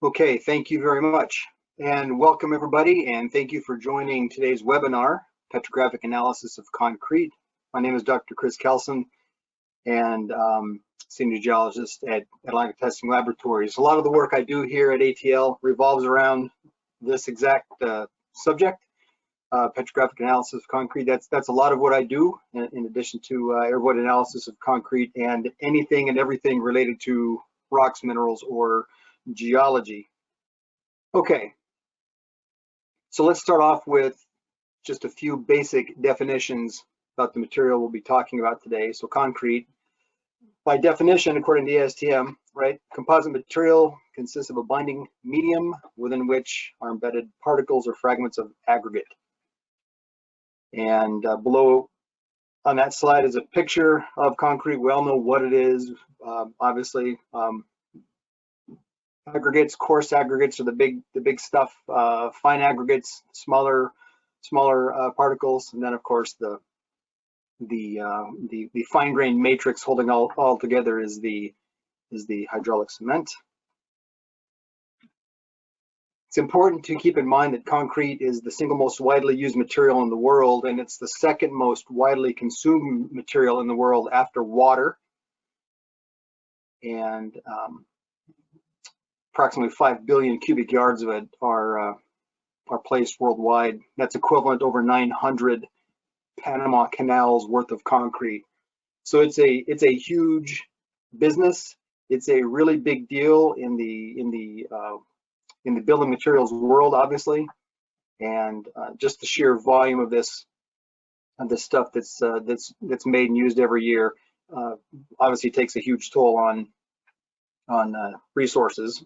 Okay, thank you very much. And welcome everybody, and thank you for joining today's webinar, Petrographic Analysis of Concrete. My name is Dr. Chris Kelson, and Senior Geologist at Atlantic Testing Laboratories. A lot of the work I do here at ATL revolves around this exact subject, petrographic analysis of concrete. That's a lot of what I do, in addition to airborne analysis of concrete and anything and everything related to rocks, minerals, or geology. Okay, so let's start off with just a few basic definitions about the material we'll be talking about today. So concrete, by definition, according to the ASTM, right, composite material consists of a binding medium within which are embedded particles or fragments of aggregate. And below on that slide is a picture of concrete. We all know what it is, obviously. Aggregates, coarse aggregates are the big stuff. Fine aggregates, smaller particles, and then of course the fine-grained matrix holding all together is the hydraulic cement. It's important to keep in mind that concrete is the single most widely used material in the world, and it's the second most widely consumed material in the world after water. And approximately 5 billion cubic yards of it are placed worldwide. That's equivalent to over 900 Panama canals worth of concrete. So it's a huge business. It's a really big deal in the building materials world, obviously, and just the sheer volume of this stuff that's made and used every year obviously takes a huge toll on resources.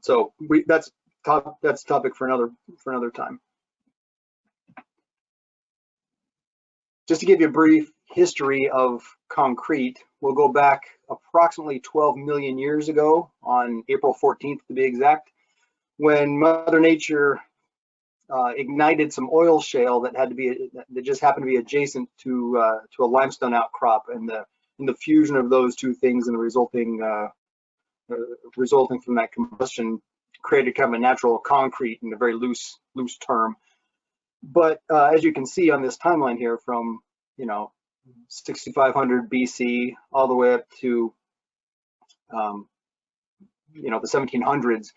So that's topic for another time. Just to give you a brief history of concrete, we'll go back approximately 12 million years ago, on April 14th to be exact, when Mother Nature ignited some oil shale that just happened to be adjacent to a limestone outcrop, and the fusion of those two things and the resulting from that combustion created kind of a natural concrete in a very loose term. But as you can see on this timeline here, from 6500 BC all the way up to the 1700s,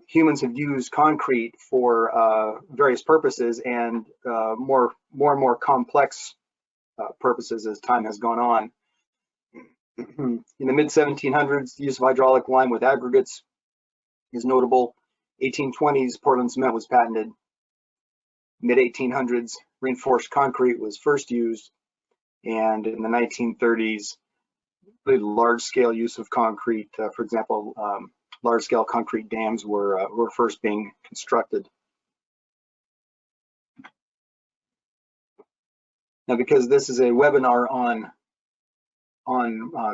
humans have used concrete for various purposes, and more and more complex purposes as time has gone on. In the mid-1700s, the use of hydraulic lime with aggregates is notable. 1820s, Portland cement was patented. Mid-1800s, reinforced concrete was first used, and in the 1930s, the large-scale use of concrete, for example, large-scale concrete dams were first being constructed. Now, because this is a webinar on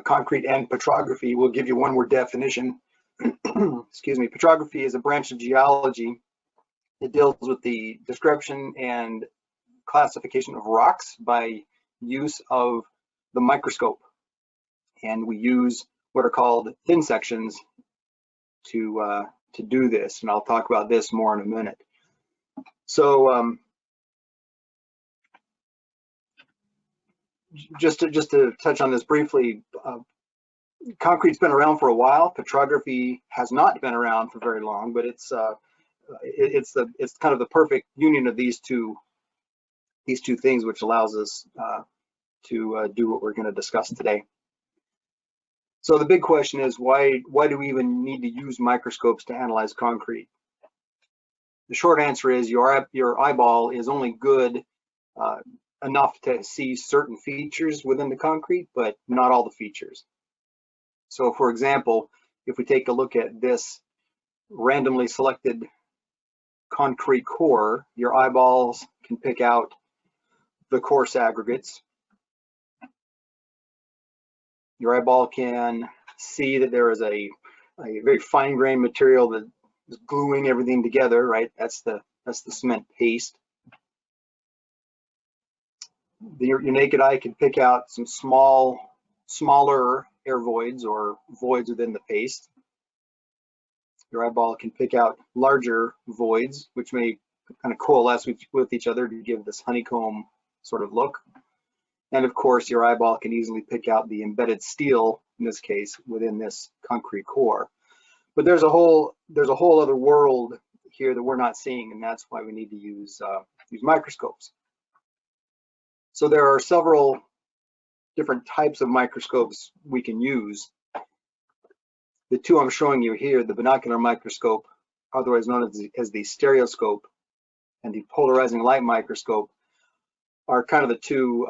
concrete and petrography, we'll give you one word definition. Excuse me. Petrography is a branch of geology. It deals with the description and classification of rocks by use of the microscope, and we use what are called thin sections to do this, and I'll talk about this more in a minute. So just to touch on this briefly, concrete's been around for a while. Petrography has not been around for very long, but it's kind of the perfect union of these two things, which allows us to do what we're going to discuss today. So the big question is, why do we even need to use microscopes to analyze concrete? The short answer is your eyeball is only good enough to see certain features within the concrete, but not all the features. So for example, if we take a look at this randomly selected concrete core, your eyeballs can pick out the coarse aggregates. Your eyeball can see that there is a very fine-grained material that is gluing everything together, right? That's the cement paste. Your naked eye can pick out some smaller air voids or voids within the paste. Your eyeball can pick out larger voids, which may kind of coalesce with each other to give this honeycomb sort of look. And of course, your eyeball can easily pick out the embedded steel, in this case, within this concrete core. But there's a whole other world here that we're not seeing, and that's why we need to use microscopes. So there are several different types of microscopes we can use. The two I'm showing you here, the binocular microscope, otherwise known as the stereoscope, and the polarizing light microscope, are kind of the two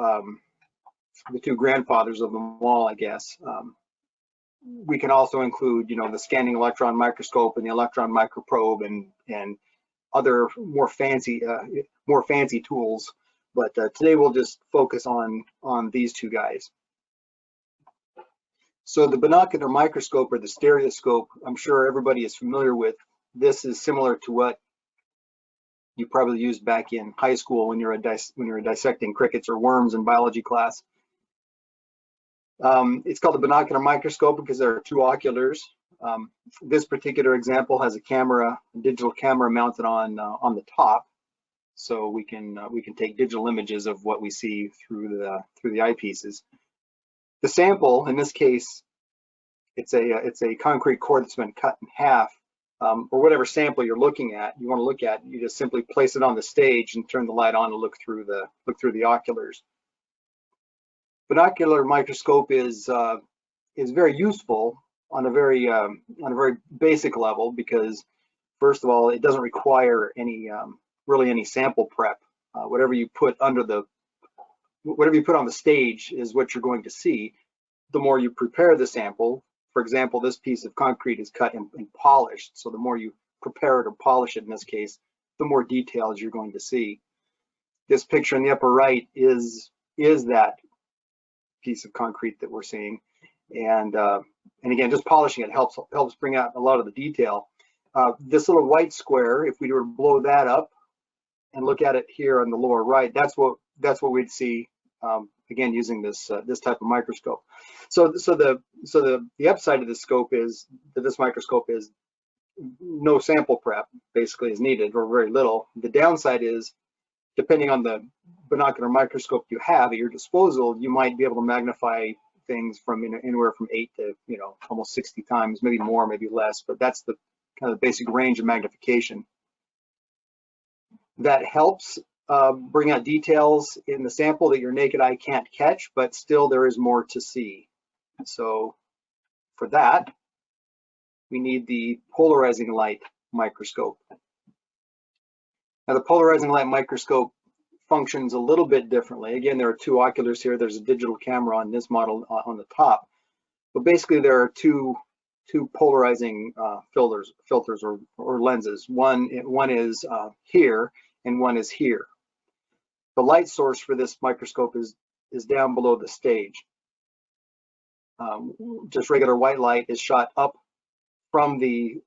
grandfathers of them all, I guess. We can also include, the scanning electron microscope and the electron microprobe and other more fancy tools. But today we'll just focus on these two guys. So the binocular microscope, or the stereoscope, I'm sure everybody is familiar with. This is similar to what you probably used back in high school when you're dissecting crickets or worms in biology class. It's called a binocular microscope because there are two oculars. This particular example has a digital camera mounted on the top, so we can take digital images of what we see through the eyepieces. The sample, in this case, it's a concrete core that's been cut in half, or whatever sample you want to look at. You just simply place it on the stage and turn the light on to look through the oculars. Binocular microscope is very useful on a very basic level because, first of all, it doesn't require really any sample prep. Whatever you put on the stage is what you're going to see. The more you prepare the sample, for example, this piece of concrete is cut and polished, so the more you prepare it or polish it, in this case, the more details you're going to see. This picture in the upper right is that piece of concrete that we're seeing, and again, just polishing it helps bring out a lot of the detail. This little white square, if we were to blow that up and look at it here on the lower right, that's what we'd see, again, using this type of microscope. So the upside of this scope is that this microscope is no sample prep basically is needed, or very little. The downside is, depending on the binocular microscope you have at your disposal, you might be able to magnify things from anywhere from 8 to almost 60 times, maybe more, maybe less, but that's the kind of basic range of magnification. That helps bring out details in the sample that your naked eye can't catch, but still there is more to see. So for that, we need the polarizing light microscope. Now the polarizing light microscope functions a little bit differently. Again, there are two oculars here. There's a digital camera on this model on the top, but basically there are two polarizing filters or lenses. One is here and one is here. The light source for this microscope is down below the stage. Just regular white light is shot up from the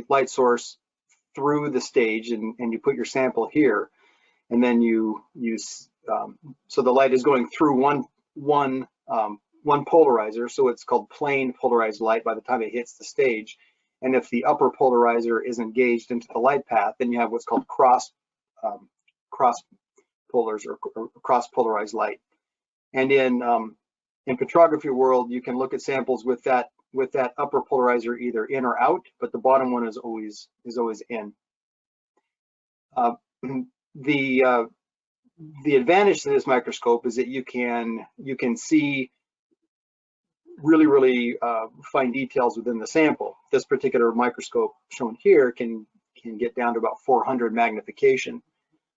light source through the stage, and you put your sample here, and then so the light is going through one polarizer, so it's called plane polarized light by the time it hits the stage. And if the upper polarizer is engaged into the light path, then you have what's called cross polars or cross polarized light. And in petrography world, you can look at samples with that upper polarizer either in or out, but the bottom one is always in. The advantage to this microscope is that you can see really fine details within the sample. This particular microscope shown here can get down to about 400 magnification.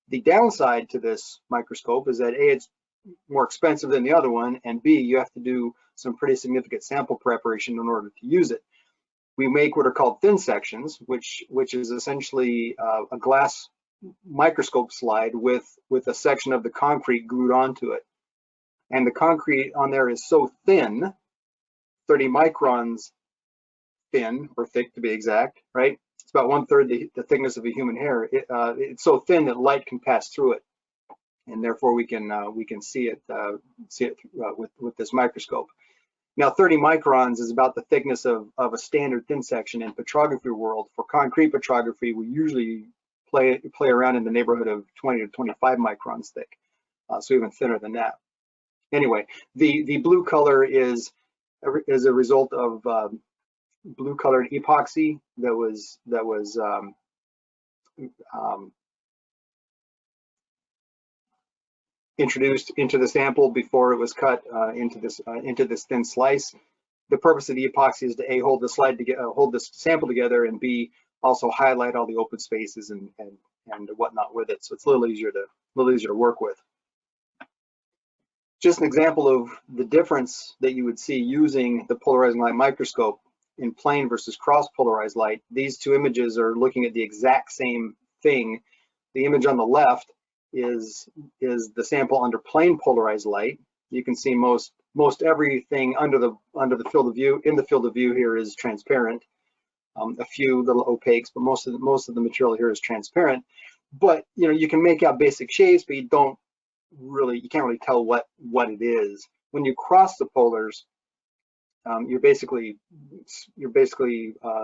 The downside to this microscope is that A, it's more expensive than the other one, and B, you have to do some pretty significant sample preparation in order to use it. We make what are called thin sections, which is essentially a glass microscope slide with a section of the concrete glued onto it. And the concrete on there is so thin, 30 microns thin, or thick to be exact, right? It's about 1/3 the thickness of a human hair. It's so thin that light can pass through it, and therefore we can see it with this microscope. Now 30 microns is about the thickness of a standard thin section in petrography world. For concrete petrography, we usually play around in the neighborhood of 20 to 25 microns thick, so even thinner than that. Anyway, the blue color is a result of blue colored epoxy that was introduced into the sample before it was cut into this thin slice. The purpose of the epoxy is to A, hold the sample together, and B, also highlight all the open spaces and whatnot with it, so it's a little easier to work with. Just an example of the difference that you would see using the polarizing light microscope in plane versus cross polarized light. These two images are looking at the exact same thing. The image on the left is the sample under plane polarized light. You can see most everything under the field of view, in the field of view here, is transparent. A few little opaques, but most of the material here is transparent. But you can make out basic shapes, but you can't really tell what it is. When you cross the polars, you're basically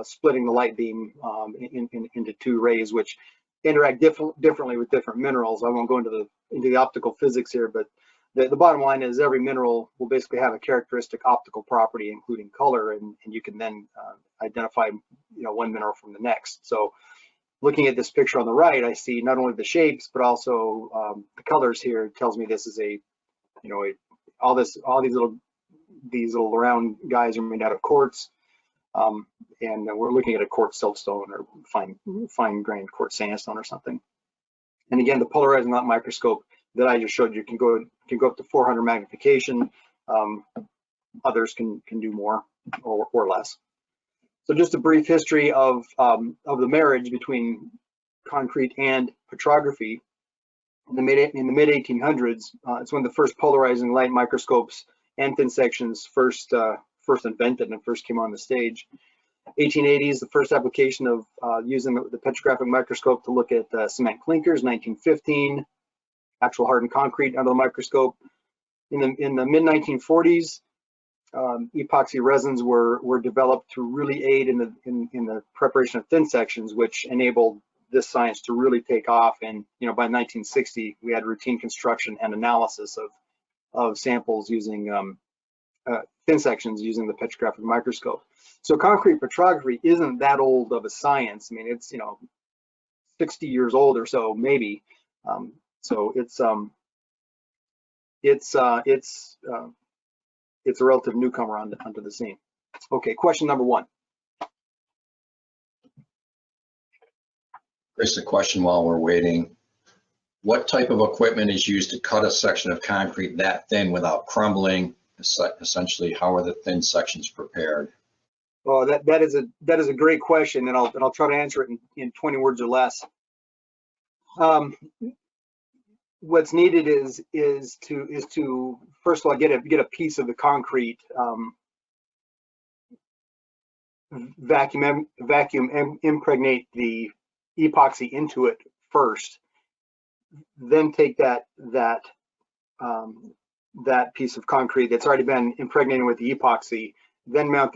splitting the light beam into two rays, which interact differently with different minerals. I won't go into the optical physics here, but the bottom line is every mineral will basically have a characteristic optical property, including color, and you can then identify one mineral from the next. So looking at this picture on the right, I see not only the shapes but also the colors here. It tells me this is all these little round guys are made out of quartz, and we're looking at a quartz siltstone or fine grained quartz sandstone or something. And again, the polarizing light microscope that I just showed you can go up to 400 magnification. Others can do more or less. So just a brief history of the marriage between concrete and petrography. In the mid 1800s, it's when the first polarizing light microscopes and thin sections first invented and first came on the stage. 1880s, the first application of using the petrographic microscope to look at cement clinkers. 1915, actual hardened concrete under the microscope. In the mid 1940s, epoxy resins were developed to really aid in the preparation of thin sections, which enabled this science to really take off. And by 1960, we had routine construction and analysis of samples using thin sections using the petrographic microscope. So concrete petrography isn't that old of a science. I mean, it's 60 years old or so, maybe. So it's a relative newcomer onto the scene. Okay, question number one. Chris, a question while we're waiting. What type of equipment is used to cut a section of concrete that thin without crumbling? Essentially, how are the thin sections prepared? Well, that is a great question, and I'll try to answer it in 20 words or less. What's needed is to first of all get a piece of the concrete, vacuum impregnate the epoxy into it first, then take that piece of concrete that's already been impregnated with the epoxy, then mount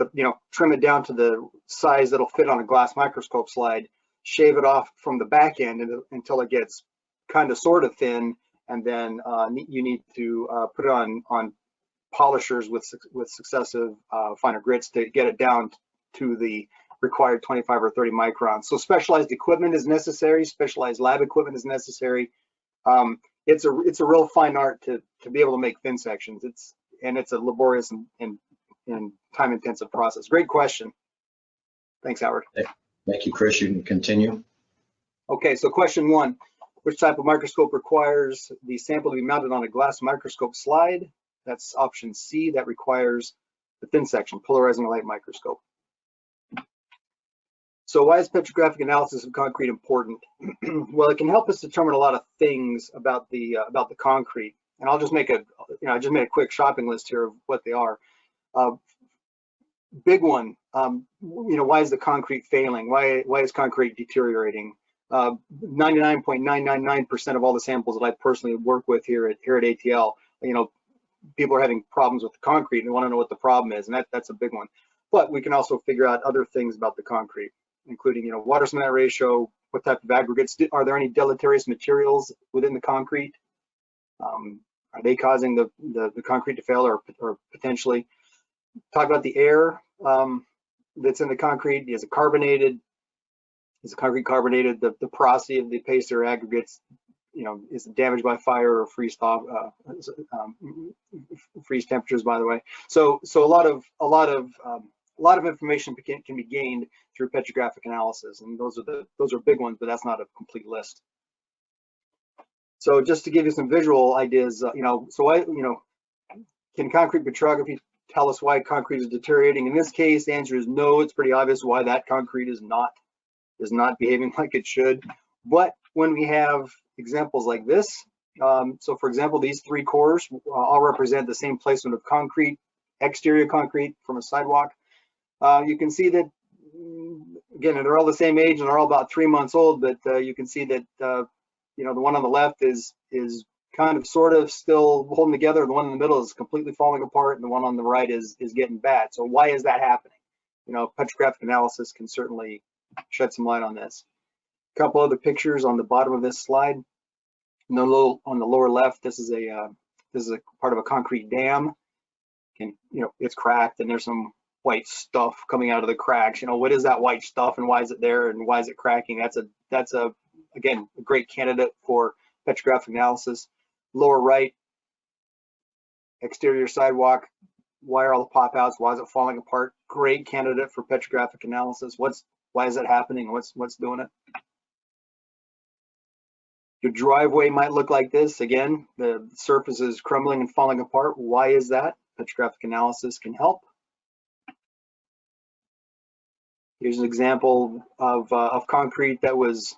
trim it down to the size that'll fit on a glass microscope slide, shave it off from the back end until it gets kind of sort of thin, and then you need to put it on polishers with successive finer grits to get it down to the required 25 or 30 microns. So specialized equipment is necessary, specialized lab equipment is necessary. It's a real fine art to be able to make thin sections. It's a laborious and time-intensive process. Great question. Thanks, Howard. Thank you, Chris. You can continue. Okay, so question one. Which type of microscope requires the sample to be mounted on a glass microscope slide? That's option C. That requires the thin section, polarizing light microscope. So why is petrographic analysis of concrete important? Well, it can help us determine a lot of things about the concrete. And I'll just make I just made a quick shopping list here of what they are. Big one, why is the concrete failing? Why is concrete deteriorating? 99.999% of all the samples that I personally work with here at ATL, people are having problems with the concrete and they want to know what the problem is, and that's a big one. But we can also figure out other things about the concrete, including, water cement ratio, what type of aggregates, are there any deleterious materials within the concrete? Are they causing the concrete to fail, or potentially? Talk about the air that's in the concrete. Is it carbonated? Is the concrete carbonated? The porosity of the paste or aggregates, is it damaged by fire or freeze thaw, freeze temperatures, by the way. So a lot of information can be gained through petrographic analysis, and those are big ones, but that's not a complete list. So just to give you some visual ideas, can concrete petrography tell us why concrete is deteriorating? In this case, the answer is no. It's pretty obvious why that concrete is not behaving like it should. But when we have examples like this, so for example, these three cores all represent the same placement of concrete, exterior concrete from a sidewalk. You can see that, again, they're all the same age and they're all about 3 months old, but you can see that the one on the left is kind of sort of still holding together. The one in the middle is completely falling apart, and the one on the right is getting bad. So why is that happening? Petrographic analysis can certainly shed some light on this. A couple other pictures on the bottom of this slide. On the lower left, this is a part of a concrete dam, and it's cracked, and there's some white stuff coming out of the cracks. What is that white stuff, and why is it there, and why is it cracking? That's again a great candidate for petrographic analysis. Lower right, exterior sidewalk. Why are all the pop outs? Why is it falling apart? Great candidate for petrographic analysis. Why is it happening? What's doing it? Your driveway might look like this. Again, the surface is crumbling and falling apart. Why is that? Petrographic analysis can help. Here's an example of concrete that was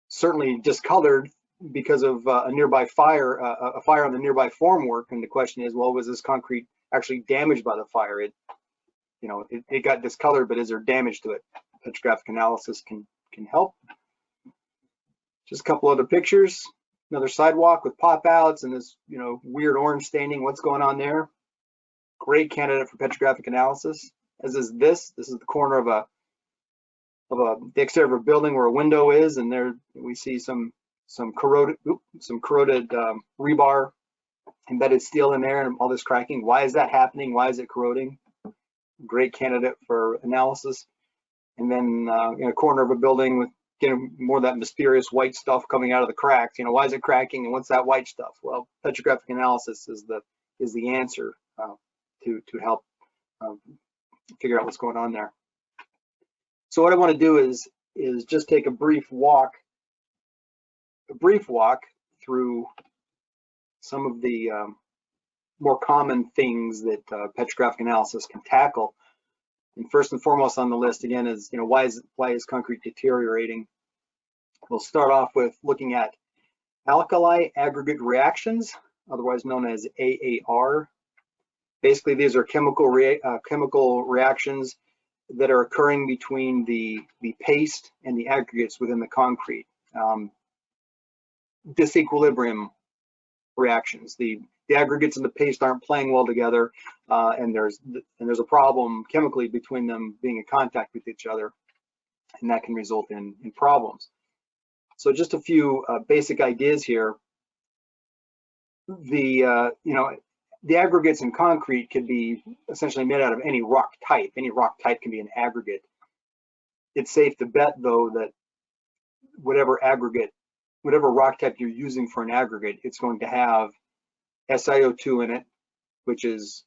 certainly discolored because of a nearby fire, a fire on the nearby formwork. And the question is, well, was this concrete actually damaged by the fire? It got discolored, but is there damage to it? Petrographic analysis can help. Just a couple other pictures. Another sidewalk with pop outs and this, weird orange staining. What's going on there? Great candidate for petrographic analysis. As is this. This is the corner of the exterior of a building where a window is, and there we see some corroded rebar, embedded steel in there, and all this cracking. Why is that happening? Why is it corroding? Great candidate for analysis. And then in a corner of a building with more of that mysterious white stuff coming out of the cracks. Why is it cracking, and what's that white stuff? Well, petrographic analysis is the answer to help figure out what's going on there. So what I want to do is just take a brief walk through some of the more common things that petrographic analysis can tackle. And first and foremost on the list again is, why is concrete deteriorating? We'll start off with looking at alkali aggregate reactions, otherwise known as AAR. Basically, these are chemical reactions that are occurring between the paste and the aggregates within the concrete. Disequilibrium reactions. The aggregates and the paste aren't playing well together, and there's a problem chemically between them being in contact with each other, and that can result in problems. So just a few basic ideas here. The aggregates in concrete can be essentially made out of any rock type. Any rock type can be an aggregate. It's safe to bet, though, that whatever rock type you're using for an aggregate, it's going to have SiO2 in it, which is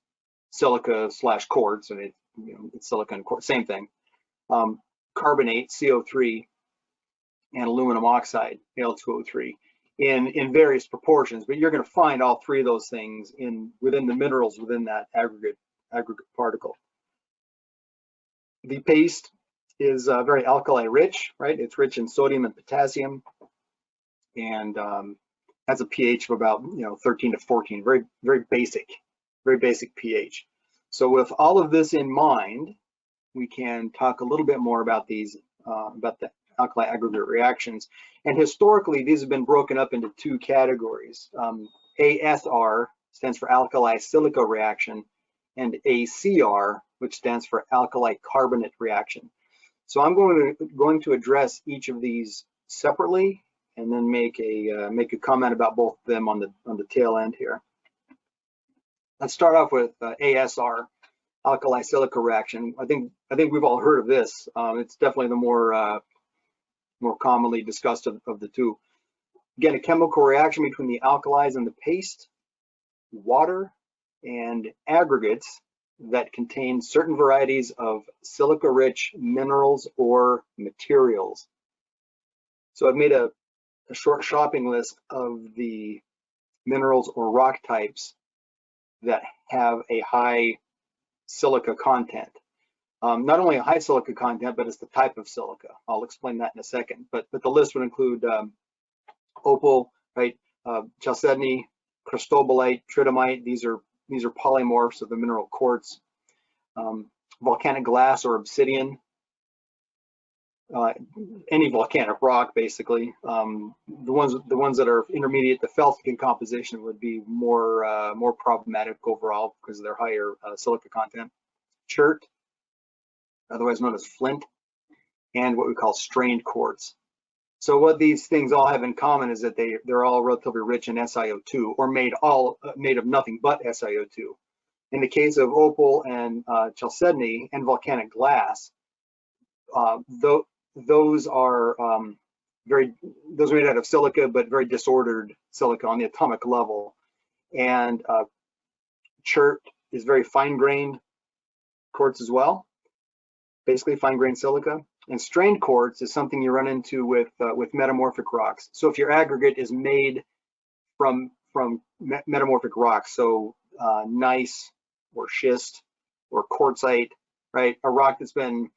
silica / quartz, and it's silica and quartz, same thing. Carbonate, CO3, and aluminum oxide, Al2O3, in various proportions. But you're going to find all three of those things within the minerals within that aggregate particle. The paste is very alkali rich, right? It's rich in sodium and potassium, and has a pH of about 13 to 14, very basic pH. So with all of this in mind, we can talk a little bit more about these about the alkali aggregate reactions. And historically, these have been broken up into two categories. ASR stands for alkali silica reaction, and ACR, which stands for alkali carbonate reaction. So I'm going to address each of these separately, and then make a comment about both of them on the tail end here. Let's start off with ASR, alkali silica reaction. I think we've all heard of this. It's definitely the more commonly discussed of the two. Again, a chemical reaction between the alkalis and the paste, water, and aggregates that contain certain varieties of silica-rich minerals or materials. So I've made a short shopping list of the minerals or rock types that have a high silica content. Not only a high silica content, but it's the type of silica. I'll explain that in a second. But the list would include opal, right? Chalcedony, cristobalite, tridymite. These are polymorphs of the mineral quartz. Volcanic glass or obsidian. Any volcanic rock, basically. The ones that are intermediate to felsic in composition would be more problematic overall because of their higher silica content. Chert, otherwise known as flint, and what we call strained quartz. So what these things all have in common is that they're all relatively rich in SiO2, or made of nothing but SiO2. In the case of opal and chalcedony and volcanic glass, those are made out of silica, but very disordered silica on the atomic level. And chert is very fine-grained quartz as well, basically fine-grained silica. And strained quartz is something you run into with metamorphic rocks. So if your aggregate is made from metamorphic rocks, so gneiss or schist or quartzite, right? A rock that's been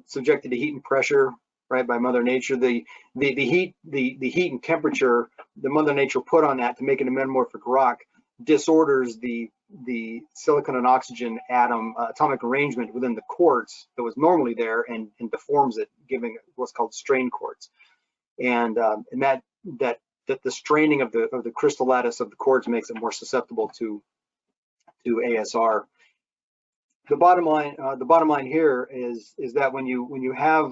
subjected to heat and pressure, right, by Mother Nature. The heat and temperature that Mother Nature put on that to make it a metamorphic rock disorders the silicon and oxygen atom atomic arrangement within the quartz that was normally there, and deforms it, giving it what's called strained quartz. And that the straining of the crystal lattice of the quartz makes it more susceptible to ASR. The bottom line here is that when you have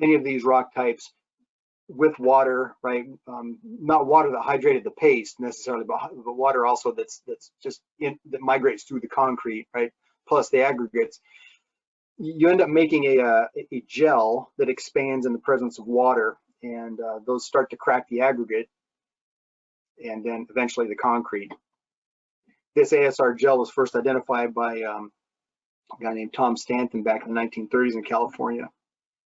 any of these rock types with water, right? Not water that hydrated the paste necessarily, but water also that migrates through the concrete, right? Plus the aggregates, you end up making a gel that expands in the presence of water, and those start to crack the aggregate, and then eventually the concrete. This ASR gel was first identified by a guy named Tom Stanton back in the 1930s in California.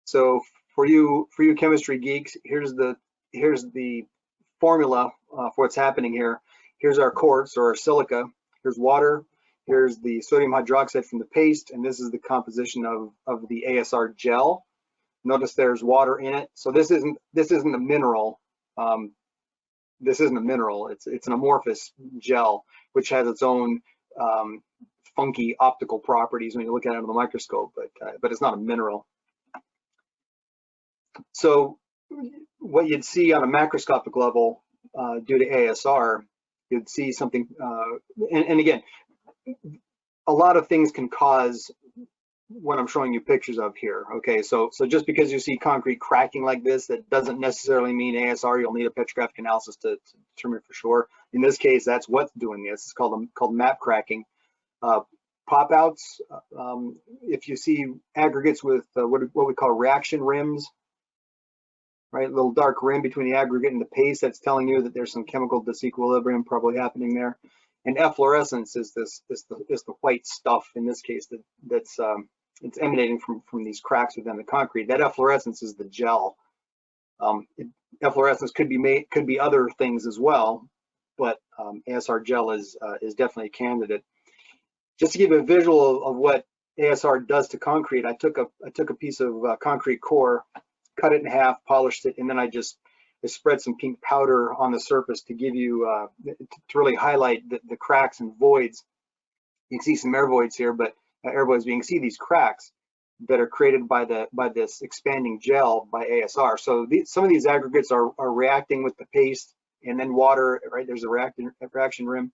So for you chemistry geeks, here's the formula for what's happening here. Here's our quartz or our silica. Here's water. Here's the sodium hydroxide from the paste, and this is the composition of the ASR gel. Notice there's water in it. So this isn't a mineral. This isn't a mineral. It's an amorphous gel, which has its own funky optical properties when you look at it under the microscope, but it's not a mineral. So what you'd see on a macroscopic level due to ASR, you'd see something, and again, a lot of things can cause what I'm showing you pictures of here. Okay, so just because you see concrete cracking like this, that doesn't necessarily mean ASR. You'll need a petrographic analysis to determine for sure. In this case, that's what's doing this. It's called map cracking. Pop outs, if you see aggregates with what we call reaction rims, right, a little dark rim between the aggregate and the paste, that's telling you that there's some chemical disequilibrium probably happening there. And efflorescence is the white stuff in this case that's it's emanating from these cracks within the concrete. That efflorescence is the gel. Efflorescence could be other things as well, but ASR gel is definitely a candidate. Just to give you a visual of what ASR does to concrete, I took a piece of concrete core, cut it in half, polished it, and then I spread some pink powder on the surface to give you to really highlight the cracks and voids. You can see some air voids here, but air voids, but you can see these cracks that are created by this expanding gel by ASR. So some of these aggregates are reacting with the paste and then water, right? There's a reaction rim.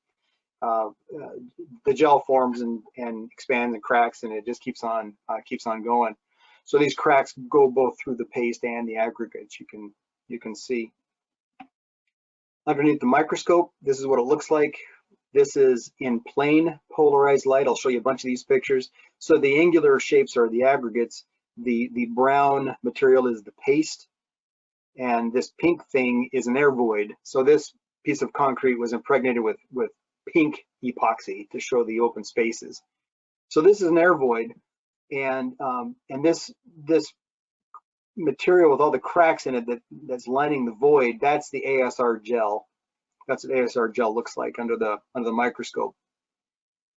the gel forms and expands and cracks, and it just keeps on going. So these cracks go both through the paste and the aggregates. You can see underneath the microscope. This is what it looks like. This is in plain polarized light. I'll show you a bunch of these pictures. So the angular shapes are the aggregates. The brown material is the paste, and this pink thing is an air void. So this piece of concrete was impregnated with pink epoxy to show the open spaces. So this is an air void, and this material with all the cracks in it that's lining the void, that's the ASR gel. That's what ASR gel looks like under the microscope.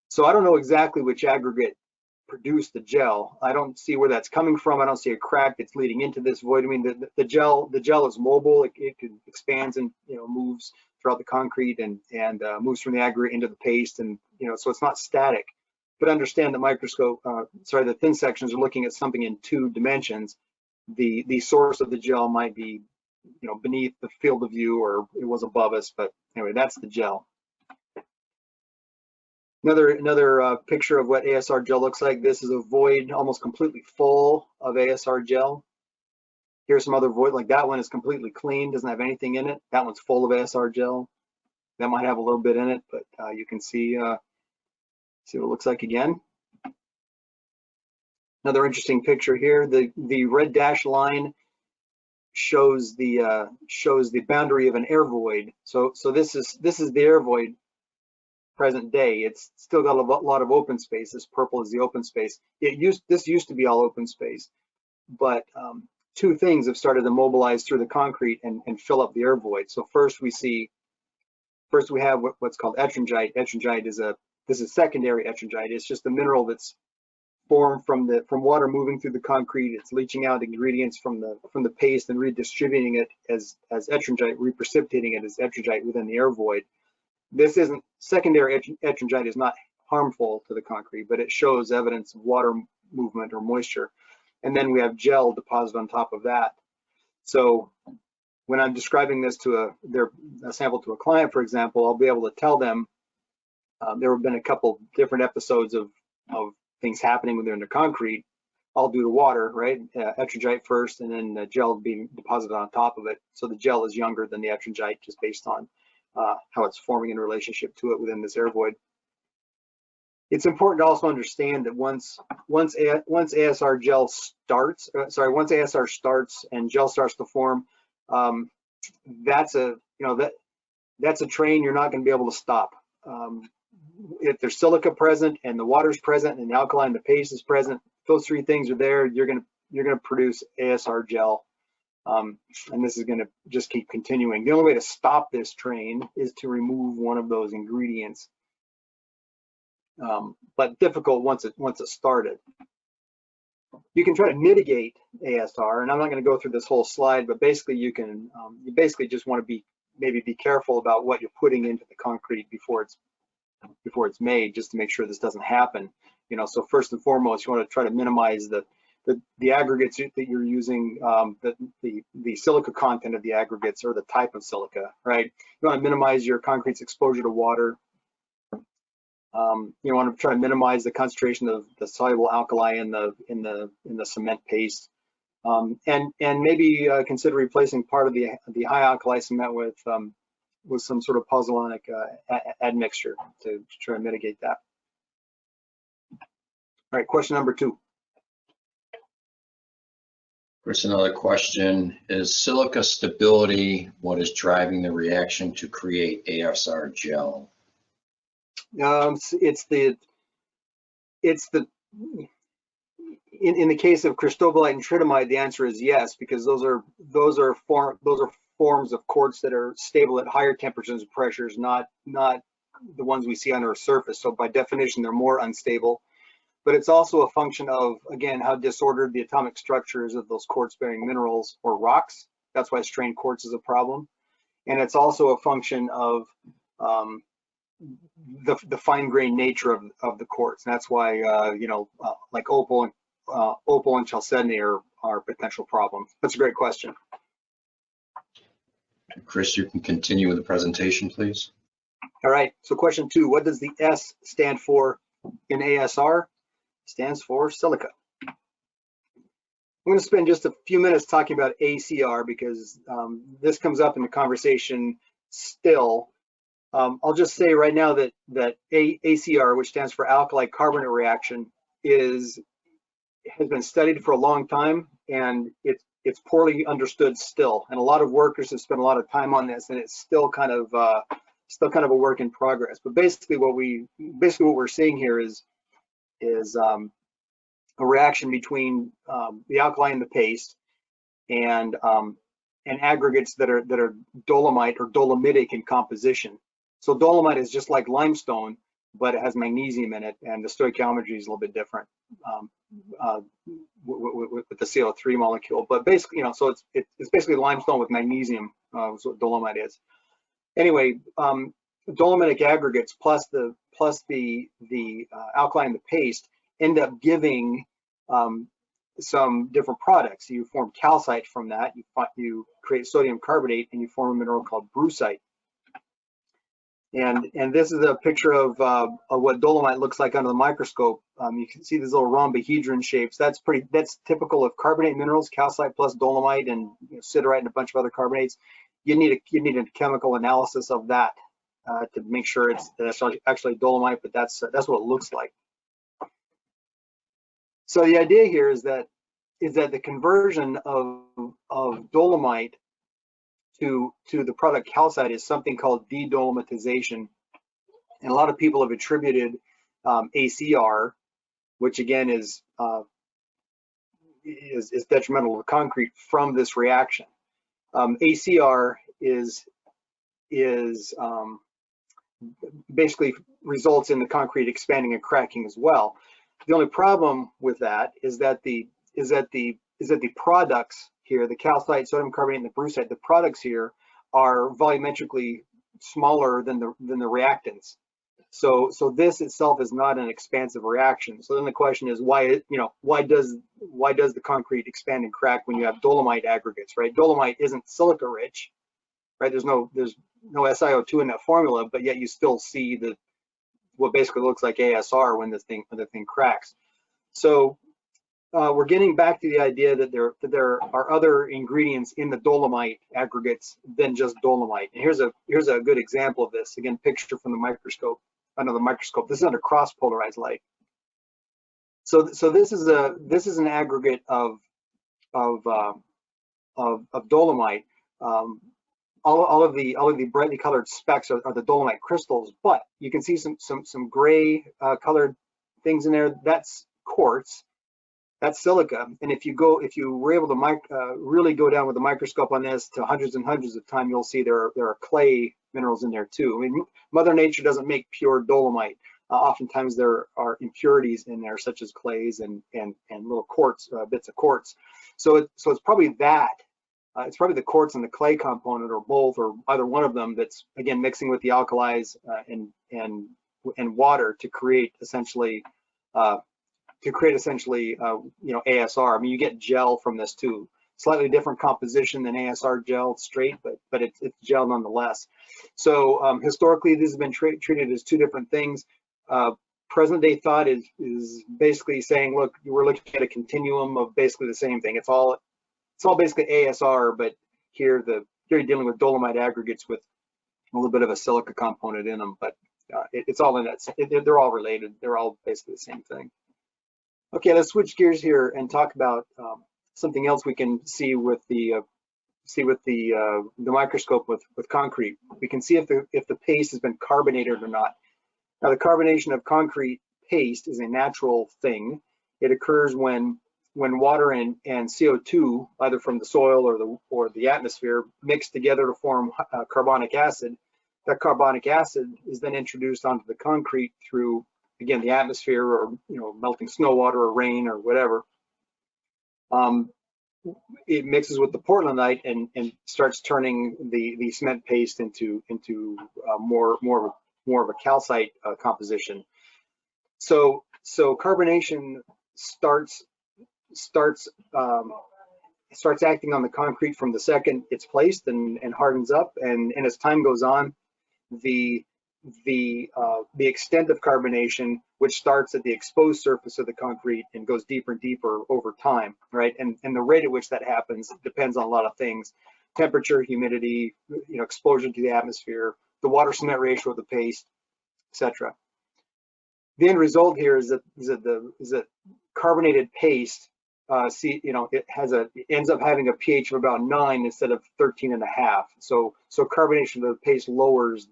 So I don't know exactly which aggregate produced the gel. I don't see where that's coming from. I don't see a crack that's leading into this void. I mean, the gel is mobile. It expands and moves throughout the concrete and moves from the aggregate into the paste, and so it's not static. But understand the the thin sections are looking at something in 2 dimensions. The source of the gel might be beneath the field of view, or it was above us, but anyway, that's the gel. Another picture of what ASR gel looks like. This is a void almost completely full of ASR gel. Here's some other void, like that one is completely clean, doesn't have anything in it. That one's full of ASR gel. That might have a little bit in it, but you can see what it looks like again. Another interesting picture here. The red dashed line shows the boundary of an air void. So this is the air void present day. It's still got a lot of open space. This purple is the open space. This used to be all open space, but 2 things have started to mobilize through the concrete and fill up the air void. So first we have what's called ettringite. Ettringite this is secondary ettringite. It's just the mineral that's formed from water moving through the concrete. It's leaching out ingredients from the paste and redistributing it as ettringite, reprecipitating it as ettringite within the air void. This isn't secondary ettringite is not harmful to the concrete, but it shows evidence of water movement or moisture. And then we have gel deposited on top of that. So when I'm describing this to a sample to a client, for example, I'll be able to tell them there have been a couple different episodes of things happening within the concrete, all due to water, right? Ettringite first, and then gel being deposited on top of it. So the gel is younger than the ettringite, just based on how it's forming in relationship to it within this air void. It's important to also understand that once ASR gel starts, once ASR starts and gel starts to form, that's a train you're not going to be able to stop. If there's silica present and the water's present and the alkali and the paste is present, those 3 things are there, you're gonna produce ASR gel, and this is gonna just keep continuing. The only way to stop this train is to remove one of those ingredients, but difficult once it started. You can try to mitigate ASR, and I'm not going to go through this whole slide, but basically you basically just want to maybe be careful about what you're putting into the concrete before it's made, just to make sure this doesn't happen. So first and foremost, you want to try to minimize the aggregates that you're using, the silica content of the aggregates, or the type of silica, right? You want to minimize your concrete's exposure to water. You want to try to minimize the concentration of the soluble alkali in the cement paste, and maybe consider replacing part of the high alkali cement with some sort of pozzolanic admixture to try to mitigate that. All right, question number 2. Chris, another question. Is silica stability what is driving the reaction to create ASR gel? In the case of cristobalite and tritomite, the answer is yes, because those are forms of quartz that are stable at higher temperatures and pressures, not the ones we see on our surface. So by definition, they're more unstable. But it's also a function of, again, how disordered the atomic structures of those quartz-bearing minerals or rocks. That's why strained quartz is a problem. And it's also a function of the fine-grained nature of the quartz. And that's why like opal and chalcedony are potential problems. That's a great question. Chris, you can continue with the presentation, please. All right, so question 2, what does the S stand for in ASR? Stands for silica. I'm going to spend just a few minutes talking about ACR because this comes up in the conversation still. I'll just say right now that ACR, which stands for alkali carbonate reaction, has been studied for a long time, and it's poorly understood still. And a lot of workers have spent a lot of time on this, and it's still kind of a work in progress. But basically, what we're seeing here is a reaction between the alkali and the paste, and aggregates that are dolomite or dolomitic in composition. So dolomite is just like limestone, but it has magnesium in it, and the stoichiometry is a little bit different with the CO3 molecule. But basically, so it's basically limestone with magnesium. Is what dolomite is. Anyway, dolomitic aggregates plus the alkali and the paste end up giving some different products. You form calcite from that. You create sodium carbonate, and you form a mineral called brucite. And this is a picture of what dolomite looks like under the microscope. You can see these little rhombohedron shapes. That's typical of carbonate minerals, calcite plus dolomite, and siderite and a bunch of other carbonates. You need a chemical analysis of that to make sure it's actually dolomite, but that's what it looks like. So the idea here is that the conversion of dolomite to the product calcite is something called de-dolomitization, and a lot of people have attributed ACR, which again is detrimental to concrete, from this reaction. ACR is basically results in the concrete expanding and cracking as well. The only problem with that is that the products here, the calcite, sodium carbonate, and the brucite, the products here are volumetrically smaller than the reactants. So this itself is not an expansive reaction. So then the question is, why does the concrete expand and crack when you have dolomite aggregates, right? Dolomite isn't silica rich, right? There's no SiO2 in that formula, but yet you still see what basically looks like ASR when the thing cracks. So we're getting back to the idea that there are other ingredients in the dolomite aggregates than just dolomite. And here's a good example of this. Again, picture from the microscope. Another microscope. This is under cross polarized light. So this is an aggregate of dolomite. All of the brightly colored specks are the dolomite crystals, but you can see some gray colored things in there. That's quartz. That's silica. And if you were able to really go down with the microscope on this to hundreds and hundreds of times, you'll see there are clay minerals in there too. I mean, Mother Nature doesn't make pure dolomite. Oftentimes there are impurities in there, such as clays and little quartz, bits of quartz. So it's probably that. It's probably the quartz and the clay component, or both, or either one of them, that's again mixing with the alkalis and water to create essentially ASR. I mean, you get gel from this too. Slightly different composition than ASR gel straight, but it's gel nonetheless. So historically, this has been treated as two different things. Present day thought is basically saying, look, we're looking at a continuum of basically the same thing. It's all basically ASR, but here you're dealing with dolomite aggregates with a little bit of a silica component in them, but it's all in that. They're all related. They're all basically the same thing. Okay, let's switch gears here and talk about something else we can see with the microscope with concrete. We can see if the paste has been carbonated or not. Now, the carbonation of concrete paste is a natural thing. It occurs when water and CO2, either from the soil or the atmosphere, mix together to form carbonic acid. That carbonic acid is then introduced onto the concrete through, again, the atmosphere, or melting snow water or rain or whatever. It mixes with the portlandite and starts turning the cement paste into more of a calcite composition. So carbonation starts acting on the concrete from the second it's placed and hardens up, and as time goes on, the the extent of carbonation, which starts at the exposed surface of the concrete and goes deeper and deeper over time, right? And the rate at which that happens depends on a lot of things: temperature, humidity, exposure to the atmosphere, the water cement ratio of the paste, etc. The end result here is that carbonated paste, it ends up having a pH of about 9 instead of 13.5. So carbonation of the paste lowers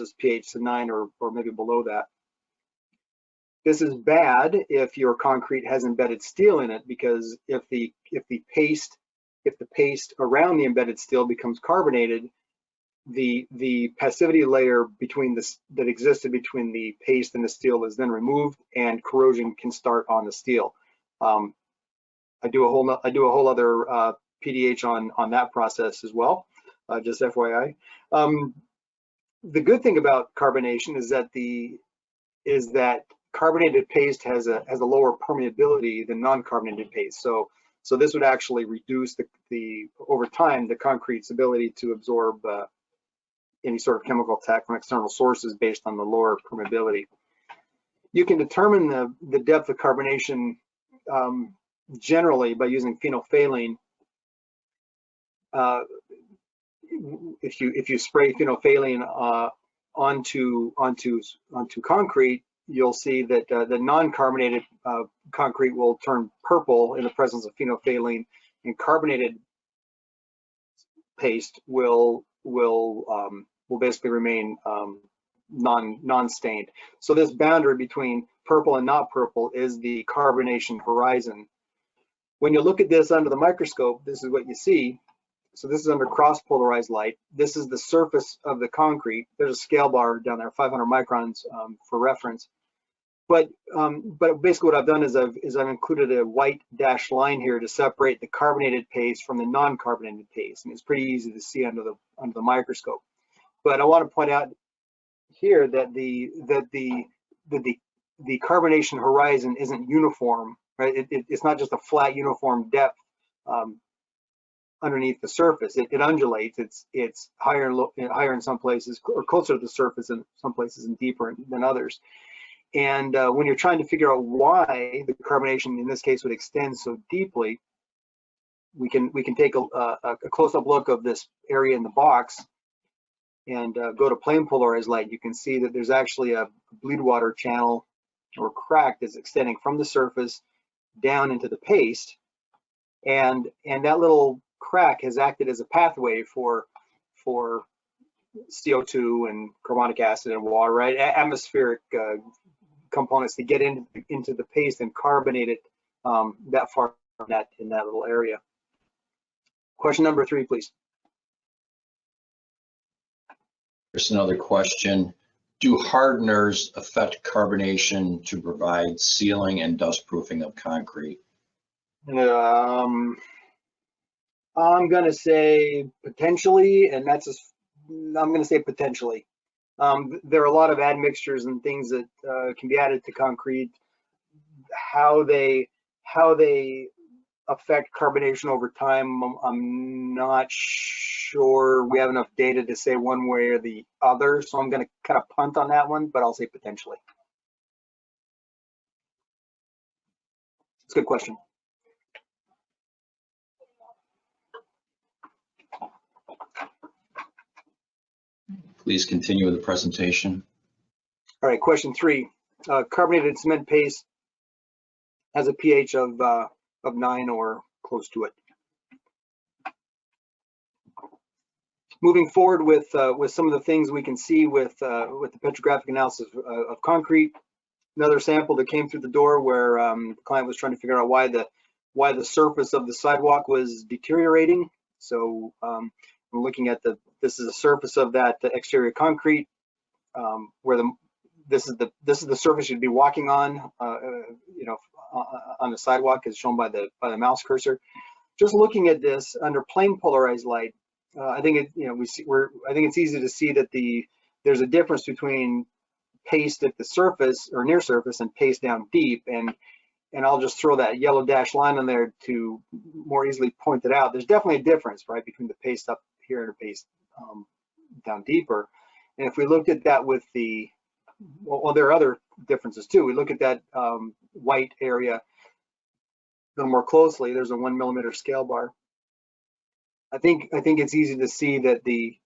its pH to 9 or maybe below that. This is bad if your concrete has embedded steel in it, because if the paste around the embedded steel becomes carbonated, the passivity layer that existed between the paste and the steel is then removed, and corrosion can start on the steel. I do a whole other PDH on that process as well, just FYI. The good thing about carbonation is that carbonated paste has a lower permeability than non-carbonated paste. So this would actually reduce over time the concrete's ability to absorb any sort of chemical attack from external sources based on the lower permeability. You can determine the depth of carbonation generally by using phenolphthalein. If you spray phenolphthalein onto concrete, you'll see that the non-carbonated concrete will turn purple in the presence of phenolphthalein, and carbonated paste will basically remain non-stained. So this boundary between purple and not purple is the carbonation horizon. When you look at this under the microscope, this is what you see. So this is under cross-polarized light. This is the surface of the concrete. There's a scale bar down there, 500 microns for reference. But basically what I've done is I've included a white dashed line here to separate the carbonated paste from the non-carbonated paste, and it's pretty easy to see under the microscope. But I want to point out here that the carbonation horizon isn't uniform, right? It's not just a flat uniform depth underneath the surface. It undulates. It's higher in some places, or closer to the surface in some places, and deeper than others. And when you're trying to figure out why the carbonation in this case would extend so deeply, we can take a close-up look of this area in the box and go to plain polarized light. You can see that there's actually a bleed water channel or crack that's extending from the surface down into the paste, and that little crack has acted as a pathway for CO2 and carbonic acid and water, right? Atmospheric components to get into the paste and carbonate it that far in that little area. Question number 3, please. Here's another question. Do hardeners affect carbonation to provide sealing and dust proofing of concrete? I'm going to say potentially, and I'm going to say potentially. There are a lot of admixtures and things that can be added to concrete. How they affect carbonation over time, I'm not sure we have enough data to say one way or the other, so I'm going to kind of punt on that one, but I'll say potentially. It's a good question. Please continue with the presentation. All right, question 3. Carbonated cement paste has a pH of 9 or close to it. Moving forward with some of the things we can see with the petrographic analysis of concrete. Another sample that came through the door where the client was trying to figure out why the surface of the sidewalk was deteriorating. So we're looking at this is the surface of that exterior concrete, where this is the surface you'd be walking on, on the sidewalk, as shown by the mouse cursor. Just looking at this under plain polarized light, I think it's easy to see that there's a difference between paste at the surface or near surface and paste down deep, and I'll just throw that yellow dashed line on there to more easily point it out. There's definitely a difference, right, between the paste up here and the paste down deeper. And if we looked at that with the, well, there are other differences too. We look at that white area a little more closely. There's a 1 millimeter scale bar. I think it's easy to see that the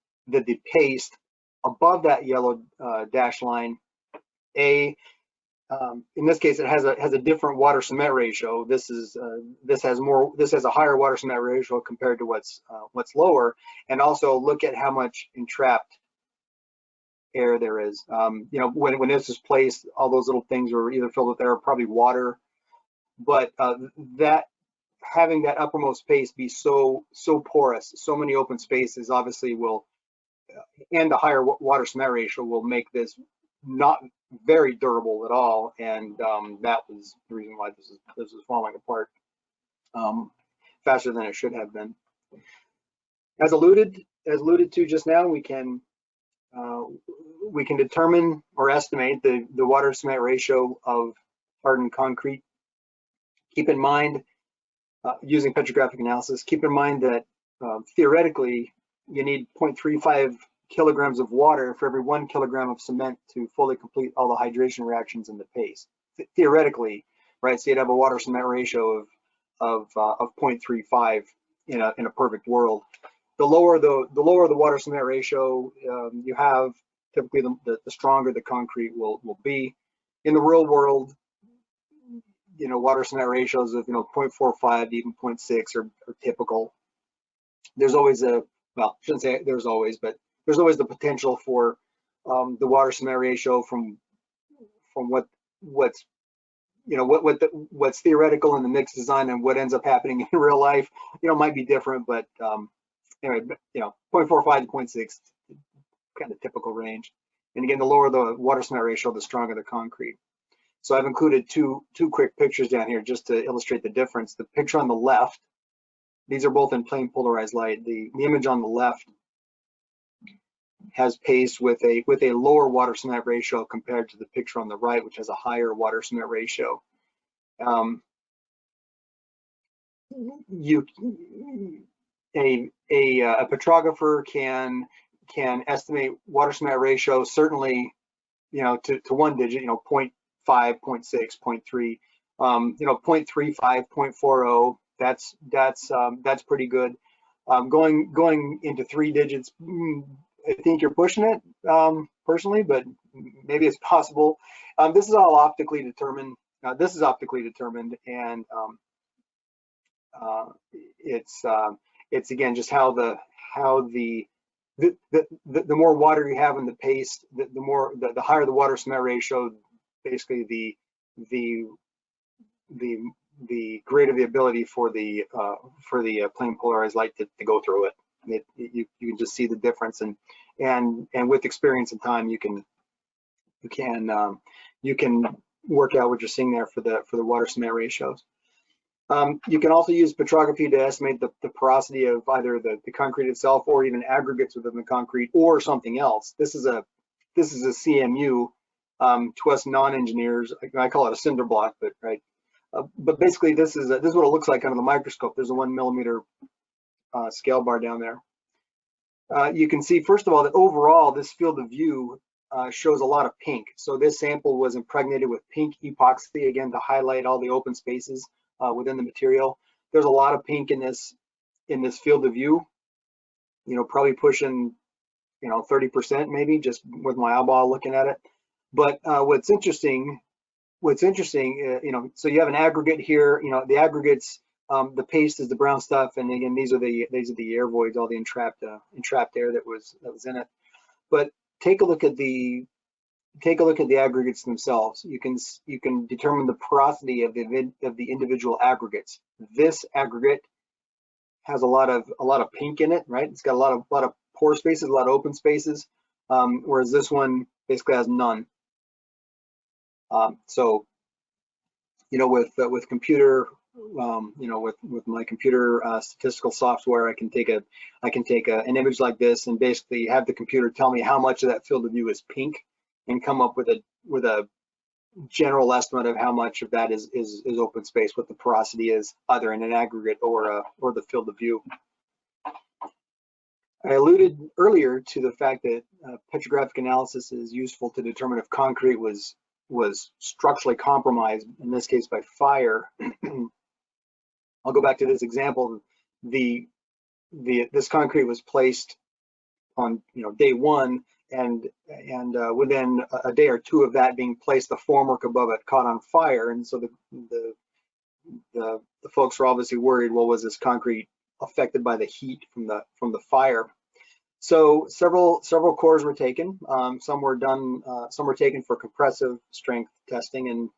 paste above that yellow dash line, in this case, it has a different water cement ratio. This has a higher water cement ratio compared to what's lower. And also look at how much entrapped air there is. You know, when this is placed, all those little things are either filled with air or probably water. But that having that uppermost paste be so porous, so many open spaces, obviously will, and the higher water cement ratio will make this not very durable at all. And that was the reason why this is falling apart faster than it should have been. As alluded to just now, we can determine or estimate the water cement ratio of hardened concrete. Keep in mind, using petrographic analysis, keep in mind that theoretically you need 0.35 kilograms of water for every 1 kilogram of cement to fully complete all the hydration reactions in the paste. Theoretically, right? So you'd have a water cement ratio of 0.35 in a perfect world. The lower the water cement ratio you have, typically the stronger the concrete will be. In the real world, you know, water cement ratios of 0.45 to even 0.6 are typical. There's always well, I shouldn't say there's always, but there's always the potential for the water cement ratio from what's theoretical in the mixed design and what ends up happening in real life, might be different. But anyway, 0.45 to 0.6, kind of typical range. And again, the lower the water cement ratio, the stronger the concrete. So I've included two quick pictures down here just to illustrate the difference. The picture on the left, these are both in plain polarized light. The image on the left has paste with a lower water cement ratio compared to the picture on the right, which has a higher water cement ratio. A petrographer can estimate water cement ratio certainly, to one digit, 0.5, 0.6, 0.3, 0.35, 0.40. That's pretty good. Going into 3 digits, I think you're pushing it personally, but maybe it's possible. This is all optically determined. And it's again just how the more water you have in the paste, the higher the water cement ratio. Basically, the greater the ability for the plain polarized light to go through it. You can just see the difference, and with experience and time, you can work out what you're seeing there for the water cement ratios. You can also use petrography to estimate the porosity of either the concrete itself or even aggregates within the concrete or something else. This is a CMU to us non-engineers. I call it a cinder block, but right. But basically, this is what it looks like under the microscope. There's a 1 millimeter scale bar down there. You can see, first of all, that overall this field of view shows a lot of pink. So this sample was impregnated with pink epoxy, again, to highlight all the open spaces within the material. There's a lot of pink in this field of view, probably pushing 30% maybe, just with my eyeball looking at it. But what's interesting, so you have an aggregate here. The aggregates, the paste is the brown stuff, and again, these are the air voids, all the entrapped air that was in it. But take a look at the aggregates themselves. You can determine the porosity of the individual aggregates. This aggregate has a lot of pink in it, right? It's got a lot of pore spaces, a lot of open spaces, whereas this one basically has none. So, with computer, with my computer statistical software, I can take an image like this and basically have the computer tell me how much of that field of view is pink, and come up with a general estimate of how much of that is open space, what the porosity is, either in an aggregate or the field of view. I alluded earlier to the fact that petrographic analysis is useful to determine if concrete was structurally compromised, in this case by fire. I'll go back to this example. This concrete was placed on day one, and within a day or two of that being placed, the formwork above it caught on fire, and so the folks were obviously worried. Well, was this concrete affected by the heat from the fire? So several cores were taken. Some were taken for compressive strength testing, and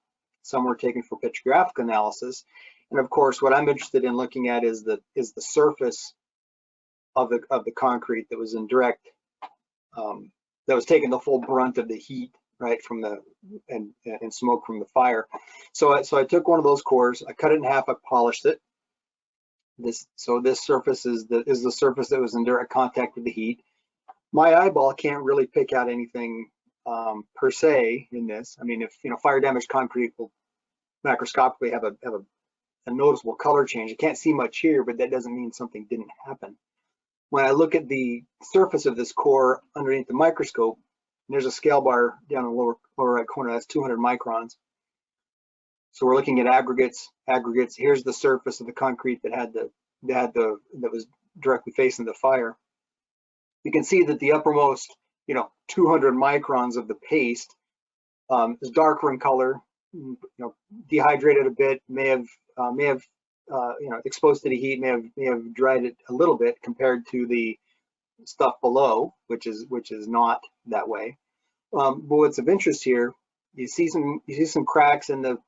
some were taken for petrographic analysis. And of course, what I'm interested in looking at is the surface of the concrete that was in direct, that was taking the full brunt of the heat, right, from and smoke from the fire. So I took one of those cores, I cut it in half, I polished it. This surface is the surface that was in direct contact with the heat. My eyeball can't really pick out anything per se in this. I mean, if fire damaged concrete will macroscopically have a noticeable color change. I can't see much here, but that doesn't mean something didn't happen. When I look at the surface of this core underneath the microscope, there's a scale bar down in the lower right corner. That's 200 microns. So we're looking at aggregates. Here's the surface of the concrete that was directly facing the fire. You can see that the uppermost, 200 microns of the paste is darker in color. Dehydrated a bit, may have exposed to the heat, may have dried it a little bit compared to the stuff below, which is not that way. But what's of interest here, you see some cracks in the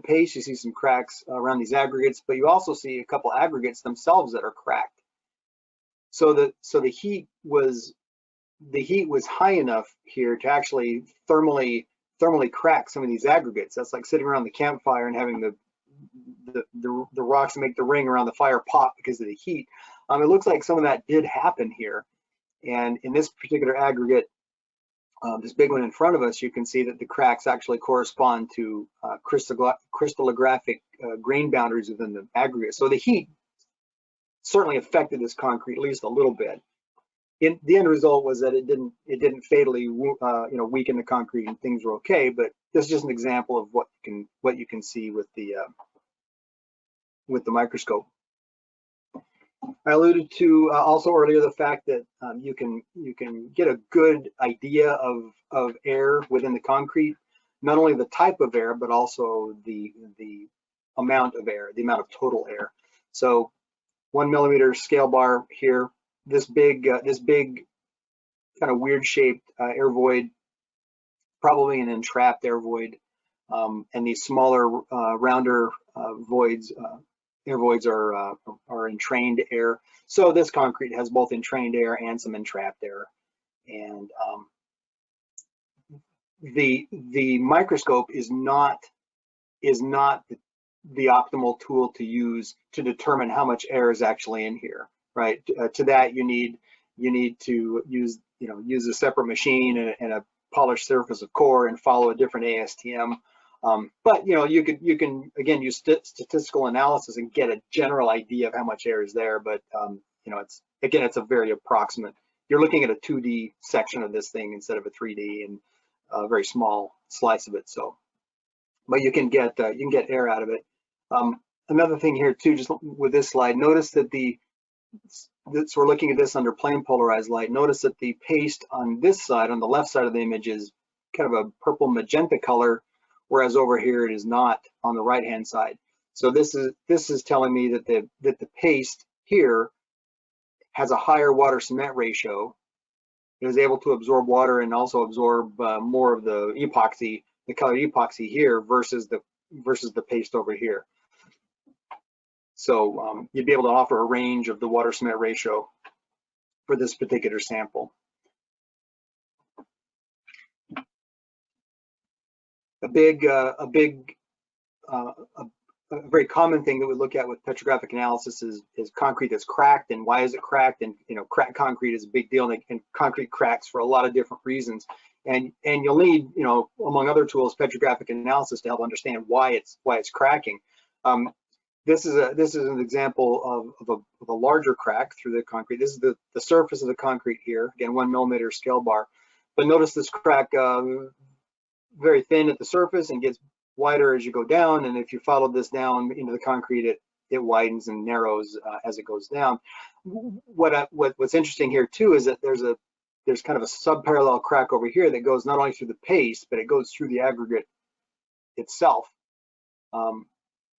paste, you see some cracks around these aggregates, but you also see a couple aggregates themselves that are cracked. So the heat was high enough here to actually thermally crack some of these aggregates. That's like sitting around the campfire and having the rocks that make the ring around the fire pop because of the heat. It looks like some of that did happen here. And in this particular aggregate, this big one in front of us, you can see that the cracks actually correspond to crystallographic grain boundaries within the aggregate. So the heat certainly affected this concrete at least a little bit. The end result was that it didn't fatally weaken the concrete and things were okay. But this is just an example of what you can see with the microscope. I alluded to also earlier the fact that you can get a good idea of air within the concrete, not only the type of air, but also the amount of air, the amount of total air. So 1 millimeter scale bar here, this big kind of weird shaped air void, probably an entrapped air void, and these smaller rounder voids. Air voids are entrained air. So this concrete has both entrained air and some entrapped air. And the microscope is not the optimal tool to use to determine how much air is actually in here, right? To that you need to use a separate machine and a polished surface of core and follow a different ASTM. But you can again use statistical analysis and get a general idea of how much air is there. But it's a very approximate. You're looking at a 2D section of this thing instead of a 3D and a very small slice of it. So, but you can get air out of it. Another thing here too, just with this slide, notice that so we're looking at this under plane polarized light. Notice that the paste on this side, on the left side of the image, is kind of a purple magenta color, whereas over here it is not on the right hand side. So this is telling me that the paste here has a higher water cement ratio. It is able to absorb water and also absorb more of the epoxy, the colored epoxy here versus the paste over here. So you'd be able to offer a range of the water cement ratio for this particular sample. A very common thing that we look at with petrographic analysis is concrete that's cracked, and why is it cracked? And cracked concrete is a big deal, and concrete cracks for a lot of different reasons. And you'll need, among other tools, petrographic analysis to help understand why it's cracking. this is an example of a larger crack through the concrete. This is the surface of the concrete here. Again, 1 millimeter scale bar. But notice this crack very thin at the surface and gets wider as you go down. And if you follow this down into the concrete, it widens and narrows as it goes down. What's interesting here too is that there's kind of a subparallel crack over here that goes not only through the paste, but it goes through the aggregate itself.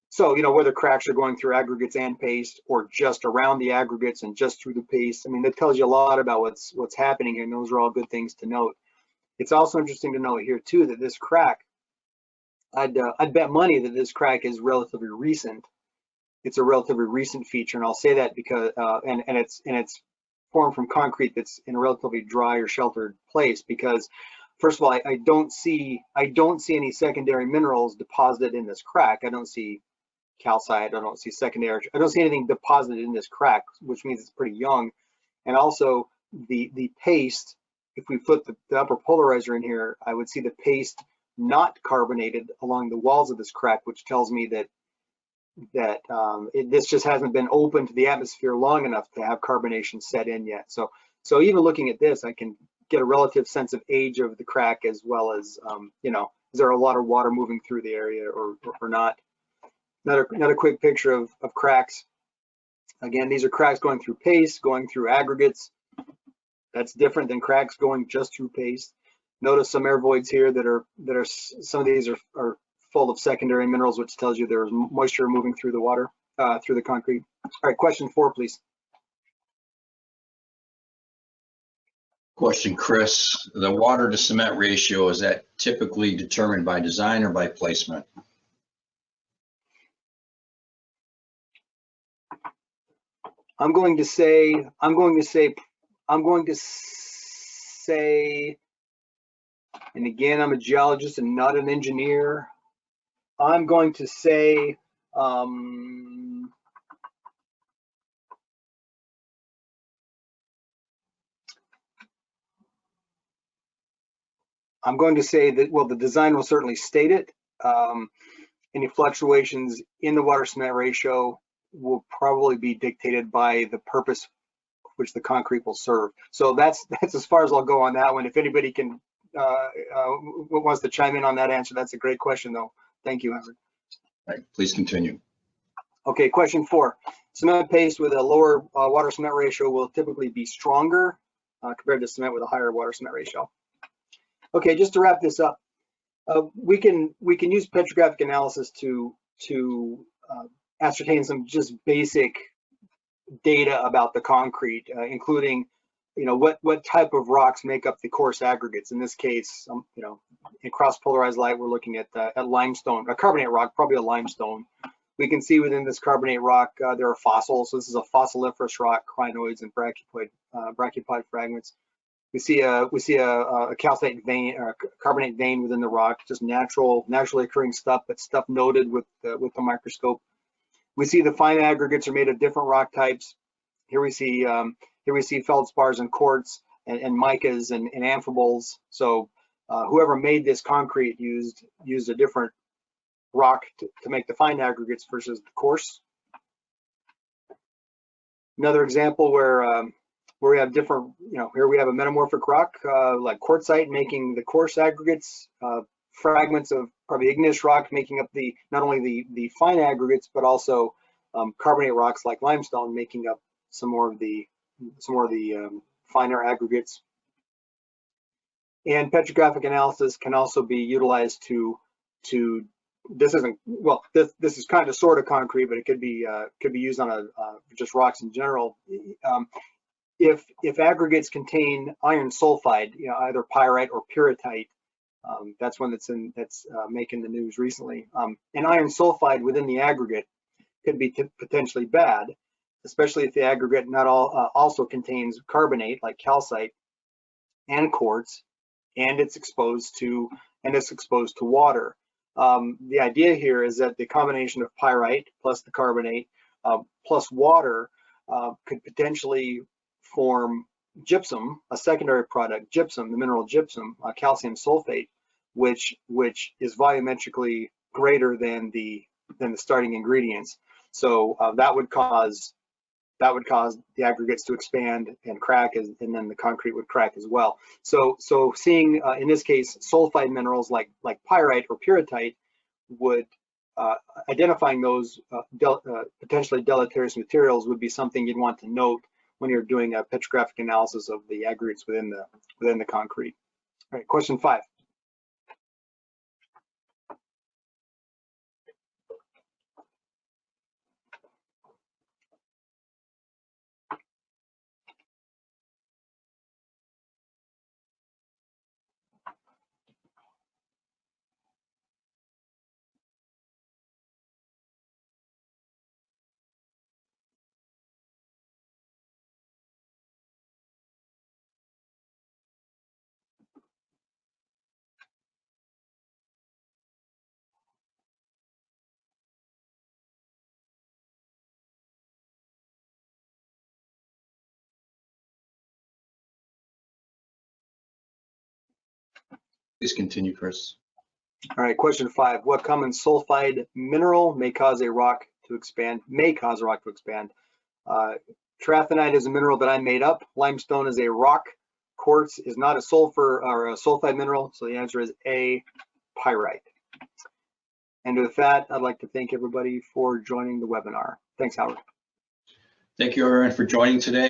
So, whether cracks are going through aggregates and paste or just around the aggregates and just through the paste, I mean, that tells you a lot about what's happening here, and those are all good things to note. It's also interesting to note here too that this crack, I'd bet money that this crack is relatively recent. It's a relatively recent feature, and I'll say that because and it's formed from concrete that's in a relatively dry or sheltered place, because first of all, I don't see any secondary minerals deposited in this crack. I don't see calcite, I don't see secondary, I don't see anything deposited in this crack, which means it's pretty young. And also the paste, if we flip the upper polarizer in here, I would see the paste not carbonated along the walls of this crack, which tells me that this just hasn't been open to the atmosphere long enough to have carbonation set in yet. So even looking at this, I can get a relative sense of age of the crack, as well as is there a lot of water moving through the area or not. Another quick picture of cracks. Again, these are cracks going through paste, going through aggregates. That's different than cracks going just through paste. Notice some air voids here that are some of these are full of secondary minerals, which tells you there's moisture moving through the water, through the concrete. All right, question 4, please. Question, Chris. The water to cement ratio, is that typically determined by design or by placement? I'm going to say, and again, I'm a geologist and not an engineer. I'm going to say, I'm going to say that, well, the design will certainly state it. Any fluctuations in the water cement ratio will probably be dictated by the purpose which the concrete will serve. So that's as far as I'll go on that one. If anybody can wants to chime in on that answer, that's a great question though. Thank you, Howard. All right, please continue. Okay, question 4. Cement paste with a lower water cement ratio will typically be stronger compared to cement with a higher water cement ratio. Okay, just to wrap this up, we can use petrographic analysis to ascertain some just basic data about the concrete, including, what type of rocks make up the coarse aggregates. In this case, in cross-polarized light, we're looking at limestone, a carbonate rock, probably a limestone. We can see within this carbonate rock there are fossils. So this is a fossiliferous rock, crinoids and brachiopoid fragments. We see a calcite vein or a carbonate vein within the rock, just naturally occurring stuff, but stuff noted with the microscope. We see the fine aggregates are made of different rock types. Here we see feldspars and quartz and micas and amphiboles. So whoever made this concrete used a different rock to make the fine aggregates versus the coarse. Another example where we have different, here we have a metamorphic rock like quartzite making the coarse aggregates, fragments of probably igneous rock making up not only the fine aggregates, but also carbonate rocks like limestone making up some more of the finer aggregates. And petrographic analysis can also be utilized to this is kind of sort of concrete, but it could be used on just rocks in general. If aggregates contain iron sulfide, either pyrite or pyrrhotite, that's one that's making the news recently. And iron sulfide within the aggregate could be potentially bad, especially if the aggregate also contains carbonate like calcite and quartz, and it's exposed to water. The idea here is that the combination of pyrite plus the carbonate plus water could potentially form gypsum, a secondary product, gypsum, the mineral gypsum, calcium sulfate, which is volumetrically greater than the starting ingredients. So that would cause the aggregates to expand and crack, and then the concrete would crack as well. So seeing in this case sulfide minerals like pyrite or pyrrhotite would identifying those potentially deleterious materials would be something you'd want to note when you're doing a petrographic analysis of the aggregates within the concrete. All right, question 5. Please continue, Chris. All right, question 5. What common sulfide mineral may cause a rock to expand? Trathenite is a mineral that I made up. Limestone is a rock. Quartz is not a sulfur or a sulfide mineral, so the answer is A, pyrite. And with that, I'd like to thank everybody for joining the webinar. Thanks, Howard. Thank you, everyone, for joining today.